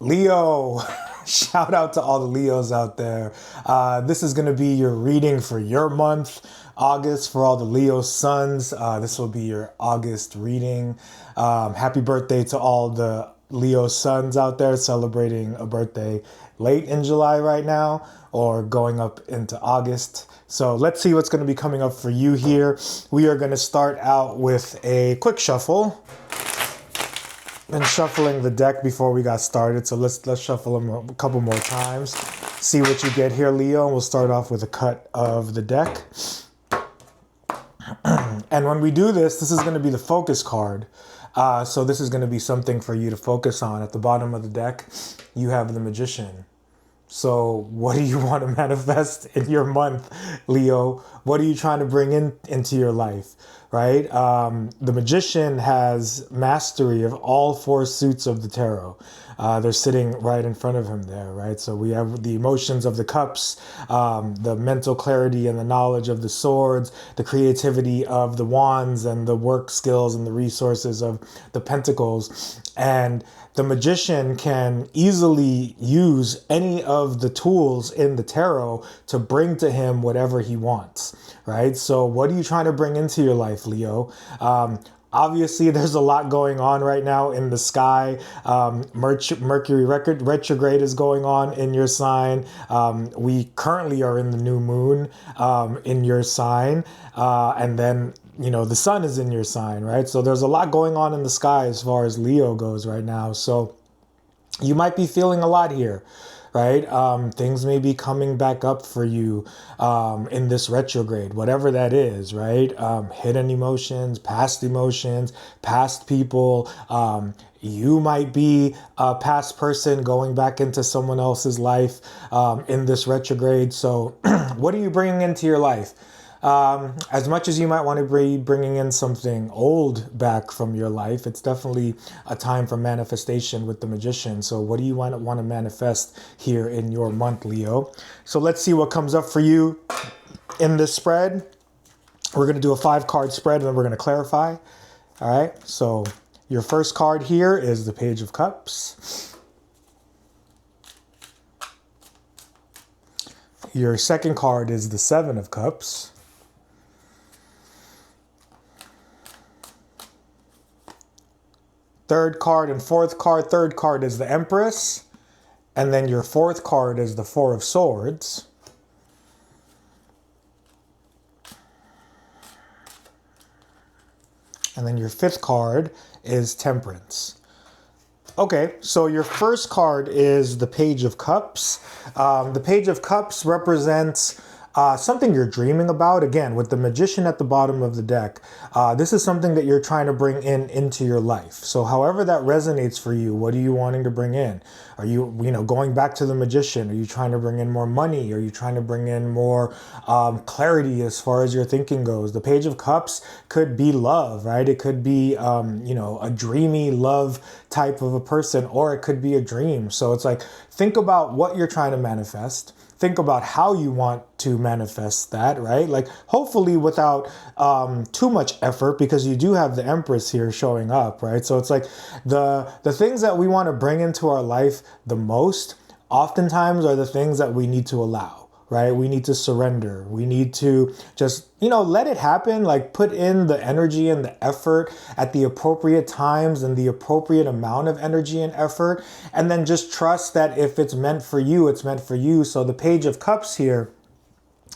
Leo, shout out to all the Leos out there. This is going to be your reading for your month, August, for all the Leo suns. This will be your August reading. Happy birthday to all the Leo suns out there celebrating a birthday late in July right now or going up into August. So let's see what's going to be coming up for you here. We are going to start out with a quick shuffle. Been shuffling the deck before we got started, so let's shuffle them a couple more times. See what you get here, Leo, and we'll start off with a cut of the deck. And when we do this, this is going to be the focus card. So this is going to be something for you to focus on. At the bottom of the deck, you have the Magician. So what do you want to manifest in your month, Leo? What are you trying to bring into your life, right? The Magician has mastery of all four suits of the tarot. They're sitting right in front of him there, right? So we have the emotions of the cups, the mental clarity and the knowledge of the swords, the creativity of the wands, and the work skills and the resources of the pentacles. And the Magician can easily use any of the tools in the tarot to bring to him whatever he wants, right? So what are you trying to bring into your life, Leo? Obviously, there's a lot going on right now in the sky. Mercury retrograde is going on in your sign. We currently are in the new moon in your sign. And then, you know, the sun is in your sign, right? So there's a lot going on in the sky as far as Leo goes right now. So you might be feeling a lot here, right? Things may be coming back up for you in this retrograde, whatever that is, right? Hidden emotions, past people. You might be a past person going back into someone else's life in this retrograde. So what are you bringing into your life? As much as you might want to be bringing in something old back from your life, it's definitely a time for manifestation with the Magician. So what do you want to manifest here in your month, Leo? So let's see what comes up for you in this spread. We're going to do a 5-card spread and then we're going to clarify. All right. So your first card here is the Page of Cups. Your second card is the 7 of Cups. Third card and fourth card. Third card is the Empress. And then your fourth card is the 4 of Swords. And then your fifth card is Temperance. Okay, so your first card is the Page of Cups. The Page of Cups represents something you're dreaming about. Again, with the Magician at the bottom of the deck, this is something that you're trying to bring into your life. So however that resonates for you, what are you wanting to bring in? Are you going back to the Magician? Are you trying to bring in more money? Are you trying to bring in more clarity as far as your thinking goes? The Page of Cups could be love, right? It could be, a dreamy love type of a person, or it could be a dream. So it's like, think about what you're trying to manifest. Think about how you want to manifest that, right? Like hopefully without too much effort, because you do have the Empress here showing up, right? So it's like the things that we want to bring into our life the most oftentimes are the things that we need to allow, right? We need to surrender. We need to just, let it happen, like put in the energy and the effort at the appropriate times and the appropriate amount of energy and effort. And then just trust that if it's meant for you, it's meant for you. So the Page of Cups here,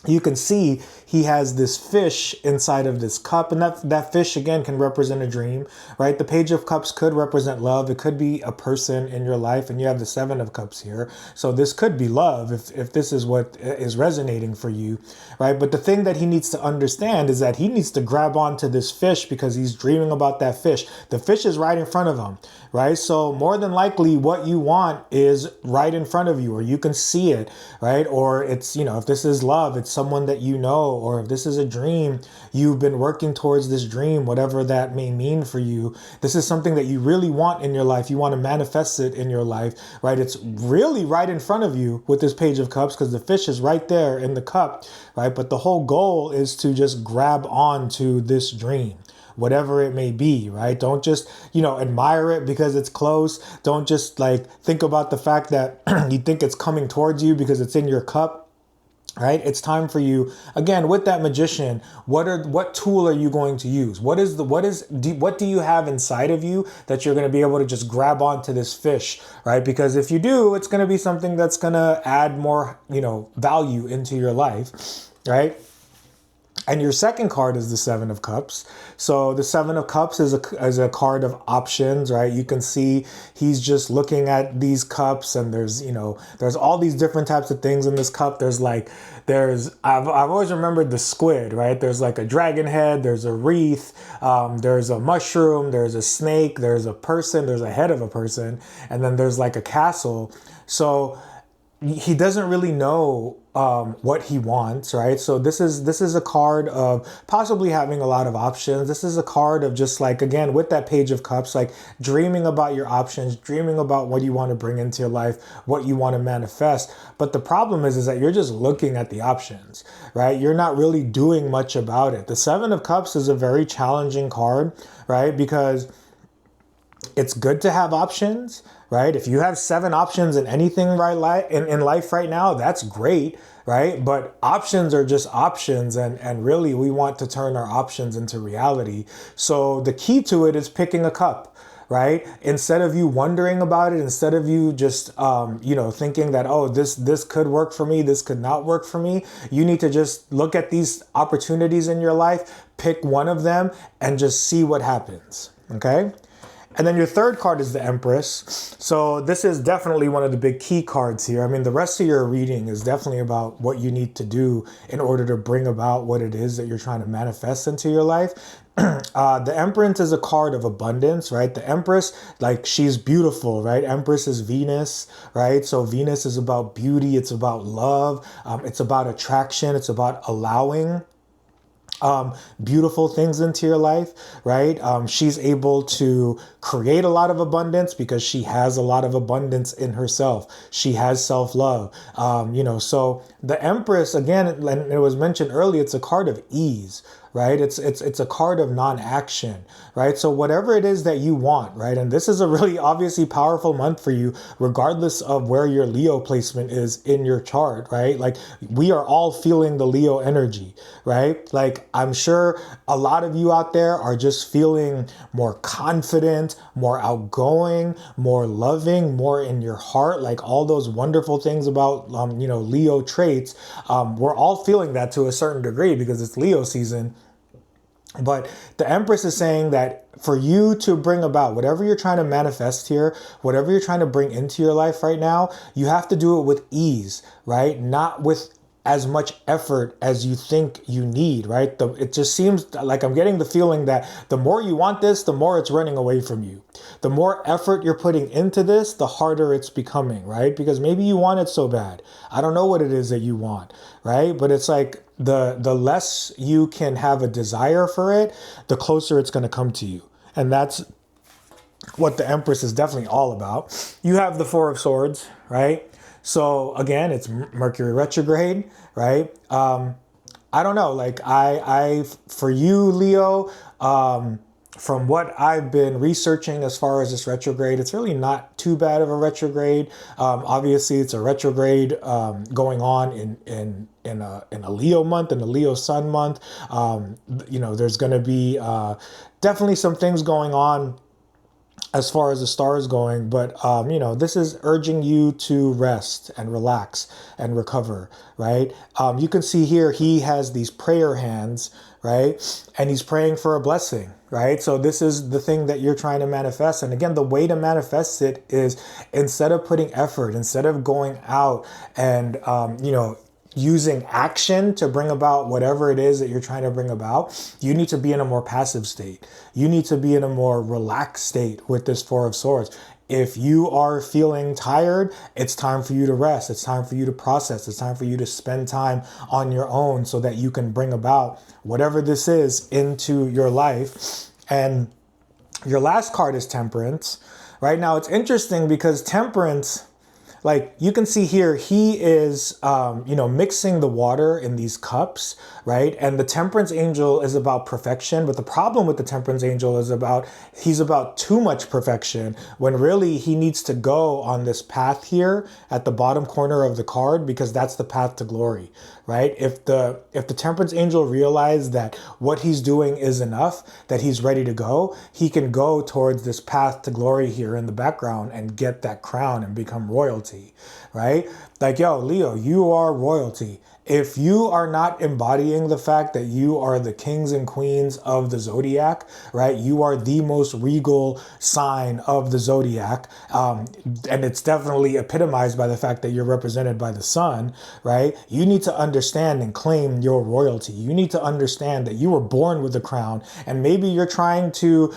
you can see he has this fish inside of this cup, and that fish again can represent a dream, right? The Page of Cups could represent love. It could be a person in your life, and you have the 7 of Cups here. So this could be love if this is what is resonating for you, right? But the thing that he needs to understand is that he needs to grab onto this fish because he's dreaming about that fish. The fish is right in front of him, right? So more than likely what you want is right in front of you, or you can see it, right? Or it's, if this is love, it's someone that you know, or if this is a dream, you've been working towards this dream, whatever that may mean for you. This is something that you really want in your life. You want to manifest it in your life, right? It's really right in front of you with this Page of Cups because the fish is right there in the cup, right? But the whole goal is to just grab on to this dream, whatever it may be, right? Don't just, admire it because it's close. Don't just like think about the fact that you think it's coming towards you because it's in your cup. Right? It's time for you, again, with that magician, what tool are you going to use? What do you have inside of you that you're going to be able to just grab onto this fish, right? Because if you do, it's going to be something that's going to add more, value into your life, right? And your second card is the Seven of Cups. So the Seven of Cups is a card of options, right? You can see he's just looking at these cups, and there's all these different types of things in this cup. I've always remembered the squid, right? There's like a dragon head, there's a wreath, there's a mushroom, there's a snake, there's a person, there's a head of a person, and then there's like a castle. So he doesn't really know what he wants, right? So this is a card of possibly having a lot of options. This is a card of just like, again, with that Page of Cups, like dreaming about your options, dreaming about what you want to bring into your life, what you want to manifest. But the problem is that you're just looking at the options, right? You're not really doing much about it. The Seven of Cups is a very challenging card, right? Because it's good to have options, right? If you have 7 options in anything in life right now, that's great, right? But options are just options, and really we want to turn our options into reality. So the key to it is picking a cup, right? Instead of you wondering about it, instead of you just thinking that, oh, this could work for me, this could not work for me, you need to just look at these opportunities in your life, pick one of them, and just see what happens. Okay? And then your third card is the Empress. So this is definitely one of the big key cards here. I mean, the rest of your reading is definitely about what you need to do in order to bring about what it is that you're trying to manifest into your life. The Empress is a card of abundance, right? The Empress, like, she's beautiful, right? Empress is Venus, right? So Venus is about beauty. It's about love. It's about attraction. It's about allowing beautiful things into your life, right? She's able to create a lot of abundance because she has a lot of abundance in herself. She has self-love. So the Empress, again, and it was mentioned earlier, it's a card of ease, right? It's a card of non-action, right? So whatever it is that you want, right? And this is a really obviously powerful month for you, regardless of where your Leo placement is in your chart, right? Like, we are all feeling the Leo energy, right? Like, I'm sure a lot of you out there are just feeling more confident, more outgoing, more loving, more in your heart, like all those wonderful things about, Leo traits. We're all feeling that to a certain degree because it's Leo season. But the Empress is saying that for you to bring about whatever you're trying to manifest here, whatever you're trying to bring into your life right now, you have to do it with ease, right? Not with as much effort as you think you need, right? It just seems like I'm getting the feeling that the more you want this, the more it's running away from you. The more effort you're putting into this, the harder it's becoming, right? Because maybe you want it so bad. I don't know what it is that you want, right? But it's like the less you can have a desire for it, the closer it's going to come to you. And that's what the Empress is definitely all about. You have the Four of Swords, right? So again, it's Mercury retrograde, right? I don't know, like I for you, Leo, from what I've been researching as far as this retrograde, it's really not too bad of a retrograde. Obviously, it's a retrograde going on in a Leo month, in a Leo sun month. There's going to be definitely some things going on as far as the stars going, but this is urging you to rest and relax and recover, right? You can see here he has these prayer hands, right? And he's praying for a blessing, right? So this is the thing that you're trying to manifest. And again, the way to manifest it is, instead of putting effort, instead of going out and using action to bring about whatever it is that you're trying to bring about, you need to be in a more passive state. You need to be in a more relaxed state with this Four of Swords. If you are feeling tired, it's time for you to rest. It's time for you to process. It's time for you to spend time on your own so that you can bring about whatever this is into your life. And your last card is Temperance. Right now, it's interesting because Temperance, like you can see here, he is, mixing the water in these cups, right? And the temperance angel is about perfection. But the problem with the temperance angel is he's about too much perfection, when really he needs to go on this path here at the bottom corner of the card, because that's the path to glory, right? If the temperance angel realized that what he's doing is enough, that he's ready to go, he can go towards this path to glory here in the background and get that crown and become royalty, right? Like, yo, Leo, you are royalty. If you are not embodying the fact that you are the kings and queens of the zodiac, right? You are the most regal sign of the zodiac. And it's definitely epitomized by the fact that you're represented by the sun, right? You need to understand and claim your royalty. You need to understand that you were born with a crown, and maybe you're trying to,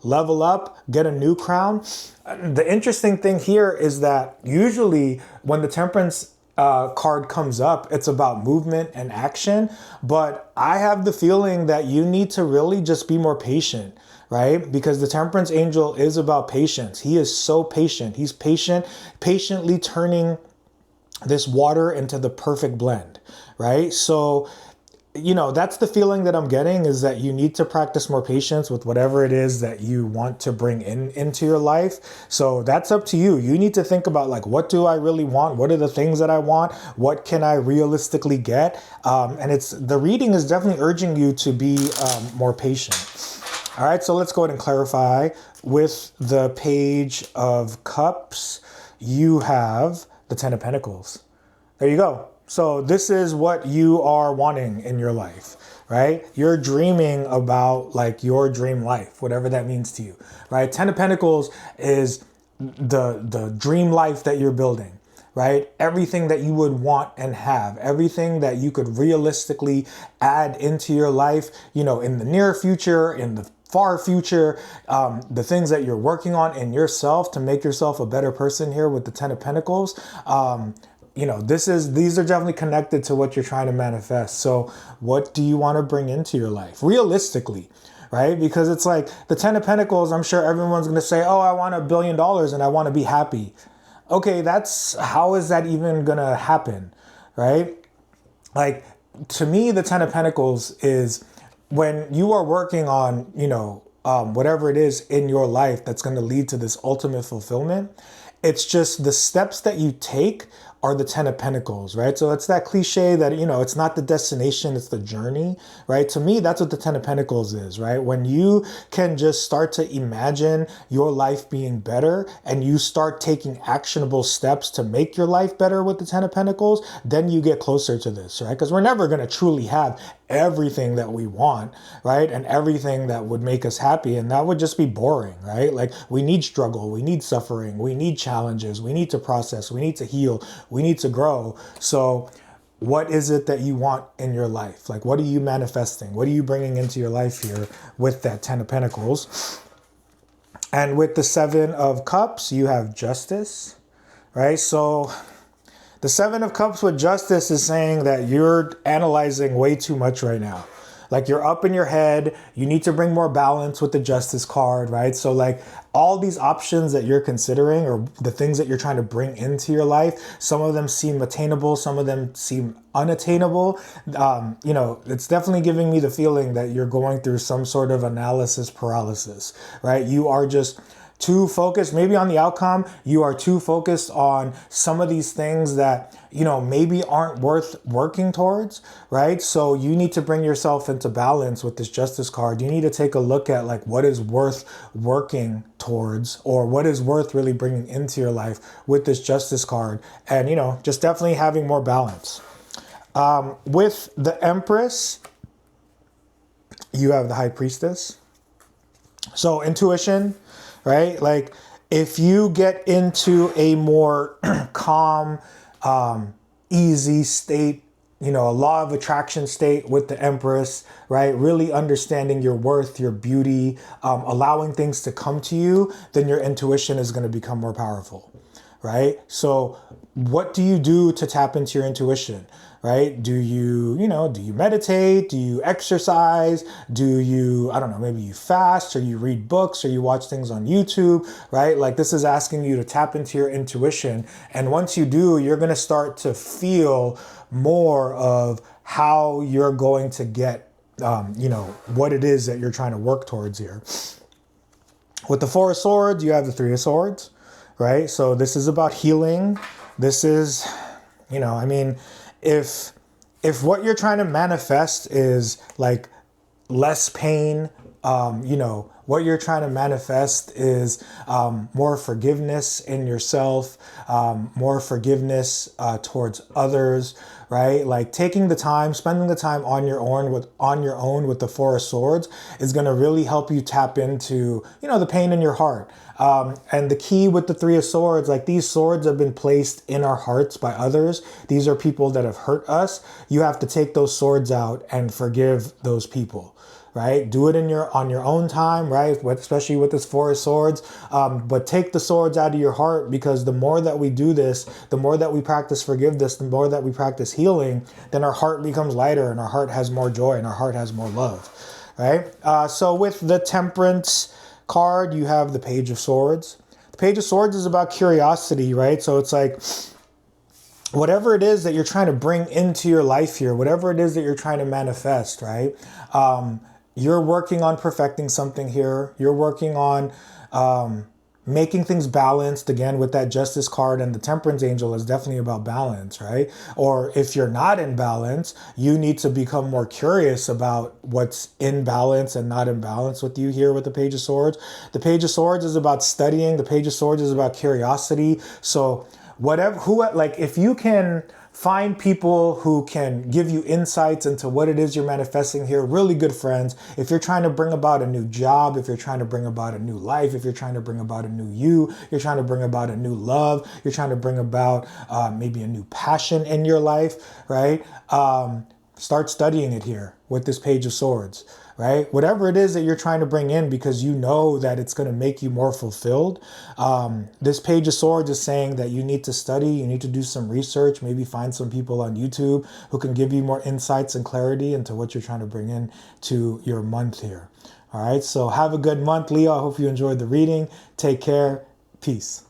level up, get a new crown. The interesting thing here is that usually when the temperance card comes up, it's about movement and action. But I have the feeling that you need to really just be more patient, right? Because the temperance angel is about patience. He is so patient. He's patiently turning this water into the perfect blend, right? So that's the feeling that I'm getting, is that you need to practice more patience with whatever it is that you want to bring into your life. So that's up to you. You need to think about, like, what do I really want? What are the things that I want? What can I realistically get? And the reading is definitely urging you to be more patient. All right, so let's go ahead and clarify. With the Page of Cups, you have the Ten of Pentacles. There you go. So this is what you are wanting in your life, right? You're dreaming about, like, your dream life, whatever that means to you, right? Ten of Pentacles is the dream life that you're building, right? Everything that you would want and have, everything that you could realistically add into your life, in the near future, in the far future, the things that you're working on in yourself to make yourself a better person here with the Ten of Pentacles. These are definitely connected to what you're trying to manifest. So what do you want to bring into your life realistically, right? Because it's like the Ten of Pentacles, I'm sure everyone's going to say, oh, I want $1 billion and I want to be happy. Okay, how is that even going to happen, right? Like, to me, the Ten of Pentacles is when you are working on, whatever it is in your life that's going to lead to this ultimate fulfillment. It's just the steps that you take are the Ten of Pentacles, right? So it's that cliche that, it's not the destination, it's the journey, right? To me, that's what the Ten of Pentacles is, right? When you can just start to imagine your life being better and you start taking actionable steps to make your life better with the Ten of Pentacles, then you get closer to this, right? Because we're never going to truly have everything that we want, right? And everything that would make us happy. And that would just be boring, right? Like, we need struggle, we need suffering, we need challenges, we need to process, we need to heal, we need to grow. So what is it that you want in your life? Like, what are you manifesting? What are you bringing into your life here with that Ten of Pentacles? And with the Seven of Cups, you have Justice, right? So the Seven of Cups with Justice is saying that you're analyzing way too much right now. Like, you're up in your head. You need to bring more balance with the Justice card, right? So, like, all these options that you're considering, or the things that you're trying to bring into your life, some of them seem attainable, some of them seem unattainable. It's definitely giving me the feeling that you're going through some sort of analysis paralysis, right? You are just too focused maybe on the outcome. You are too focused on some of these things that, maybe aren't worth working towards, right? So you need to bring yourself into balance with this Justice card. You need to take a look at, like, what is worth working towards, or what is worth really bringing into your life with this Justice card. And, just definitely having more balance. With the Empress, you have the High Priestess. So intuition, right? Like, if you get into a more calm, easy state, a law of attraction state with the Empress, right? Really understanding your worth, your beauty, allowing things to come to you, then your intuition is going to become more powerful, right? So what do you do to tap into your intuition? Right? Do you meditate? Do you exercise? Do you, I don't know, maybe you fast, or you read books, or you watch things on YouTube, right? Like, this is asking you to tap into your intuition. And once you do, you're going to start to feel more of how you're going to get, what it is that you're trying to work towards here. With the Four of Swords, you have the Three of Swords, right? So this is about healing. This is, if what you're trying to manifest is like less pain, what you're trying to manifest is more forgiveness in yourself, more forgiveness towards others, right? Like taking the time, spending the time on your own with the Four of Swords is going to really help you tap into, the pain in your heart. And the key with the Three of Swords, like, these swords have been placed in our hearts by others. These are people that have hurt us. You have to take those swords out and forgive those people. Right? Do it on your own time, right? Especially with this Four of Swords. But take the swords out of your heart, because the more that we do this, the more that we practice forgiveness, the more that we practice healing, then our heart becomes lighter, and our heart has more joy, and our heart has more love, right? So with the Temperance card, you have the Page of Swords. The Page of Swords is about curiosity, right? So it's like, whatever it is that you're trying to bring into your life here, whatever it is that you're trying to manifest, right? You're working on perfecting something here. You're working on making things balanced. Again, with that Justice card, and the Temperance Angel is definitely about balance, right? Or if you're not in balance, you need to become more curious about what's in balance and not in balance with you here with the Page of Swords. The Page of Swords is about studying. The Page of Swords is about curiosity. So if you can find people who can give you insights into what it is you're manifesting here, really good friends. If you're trying to bring about a new job, if you're trying to bring about a new life, if you're trying to bring about a new you're trying to bring about a new love, you're trying to bring about maybe a new passion in your life, right? Start studying it here with this Page of Swords, right? Whatever it is that you're trying to bring in, because you know that it's going to make you more fulfilled. This Page of Swords is saying that you need to study, you need to do some research, maybe find some people on YouTube who can give you more insights and clarity into what you're trying to bring in to your month here. All right, so have a good month, Leo. I hope you enjoyed the reading. Take care. Peace.